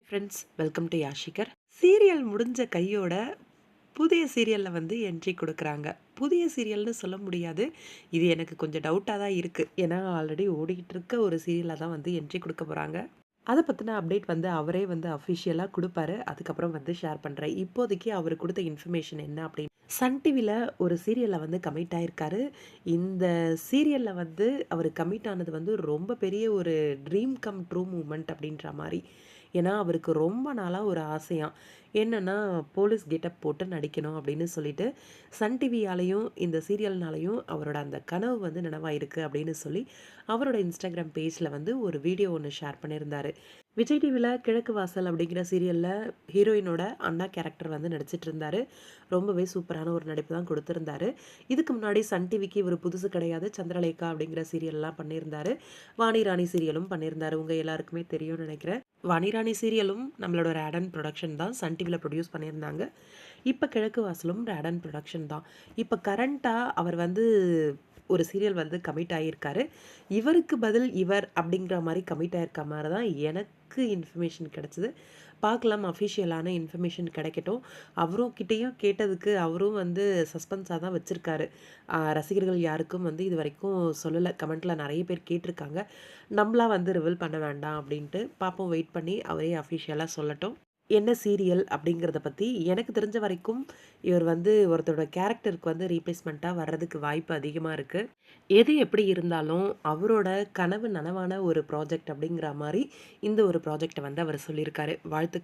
Friends, welcome to யாஷிகர். Serial முடிஞ்ச கையோட புதிய சீரியல்ல வந்து என்ட்ரி குடுக்குறாங்க. புதிய சீரியல்னு சொல்ல முடியாது. இது எனக்கு கொஞ்சம் டவுட்டா தான் இருக்கு. ஏன்னா ஆல்ரெடி ஓடிக்கிட்டு இருக்க ஒரு சீரியல்ல தான் வந்து என்ட்ரி குடுக்க போறாங்க. அத பத்தின அப்டேட் வந்து அவரே வந்து அஃபிஷியலா குடுப்பாரு. அதுக்கப்புறம் வந்து ஷேர் பண்றேன். இப்போதைக்கு அவரு குடுத்த இன்ஃபர்மேஷன் என்ன அப்படின்னு சன் டிவில ஒரு சீரியல்ல வந்து கமிட் ஆயிருக்காரு. இந்த சீரியல்ல வந்து அவரு கமிட் ஆனது வந்து ரொம்ப பெரிய ஒரு ட்ரீம் கம் ட்ரூ மூமெண்ட் அப்படின்ற மாரி. ஏன்னா, அவருக்கு ரொம்ப நாளா ஒரு ஆசையாம். என்னன்னா, போலீஸ் கெட்டப் போட்டு நடிக்கணும் அப்படின்னு சொல்லிட்டு, சன் டிவியாலயும், இந்த சீரியல்னாலயும் அவரோட அந்த கனவு வந்து நனவாயிருக்கு அப்படின்னு சொல்லி, அவரோட Instagram பேஜ்ல வந்து ஒரு வீடியோ ஒண்ணு ஷேர் பண்ணியிருந்தாரு. விஜய் டிவில கிழக்கு வாசல் அப்படிங்கிற சீரியல்ல ஹீரோயினோட அண்ணா கேரக்டர் வந்து நடிச்சிட்டு இருந்தாரு. ரொம்பவே சூப்பரான ஒரு நடிப்பு தான் குடுத்திருந்தாரு. இதுக்கு முன்னாடி சன் டிவிக்கு இவரு புதுசு கிடையாது. சந்திரலேகா அப்படிங்கிற சீரியல்லாம் பண்ணியிருந்தாரு. வாணி ராணி சீரியலும் பண்ணியிருந்தாரு. உங்க எல்லாருக்குமே தெரியும்னு நெனைக்கிறேன். வாணிராணி சீரியலும் நம்மளோட ரேடன் புரொடக்ஷன் தான் சன் டிவில ப்ரொடியூஸ் பண்ணியிருந்தாங்க. இப்ப கிழக்கு வாசலும் ரேடன் புரொடக்ஷன் தான். இப்ப கரண்ட்டா அவர் வந்து ஒரு சீரியல் வந்து கமிட் ஆகியிருக்காரு. இவருக்கு பதில் இவர் அப்படிங்கிற மாரி கமிட் ஆயிருக்க மாரி தான் எனக்கு இன்ஃபர்மேஷன் கிடைச்சது. பார்க்கலாம் அஃபிஷியலான இன்ஃபர்மேஷன் கிடைக்கட்டும். அவரும் கிட்டயும் கேட்டதுக்கு அவரும் வந்து சஸ்பென்ஸா தான் வச்சிருக்காரு. ரசிகர்கள் யாருக்கும் வந்து இதுவரைக்கும் சொல்லல. கமெண்ட்ல நெறைய பேர் கேட்டிருக்காங்க. நம்மளா வந்து ரிவீல் பண்ண வேண்டாம் அப்படின்ட்டு. பார்ப்போம் வெயிட் பண்ணி அவரே அஃபிஷியலா சொல்லட்டும். என்ன சீரியல் அப்படிங்கிறத பத்தி எனக்கு தெரிஞ்ச வரைக்கும், இவர் வந்து ஒருத்தரோட கேரக்டருக்கு வந்து ரீப்ளேஸ்மென்ட்டா வர்றதுக்கு வாய்ப்பு அதிகமா இருக்கு. எது எப்படி இருந்தாலும், அவரோட கனவு நனவான ஒரு ப்ராஜெக்ட் அப்படிங்கிற மாரி, இந்த ஒரு ப்ராஜெக்ட்ட வந்து அவர் சொல்லியிருக்காரு. வாழ்த்துக்கள்.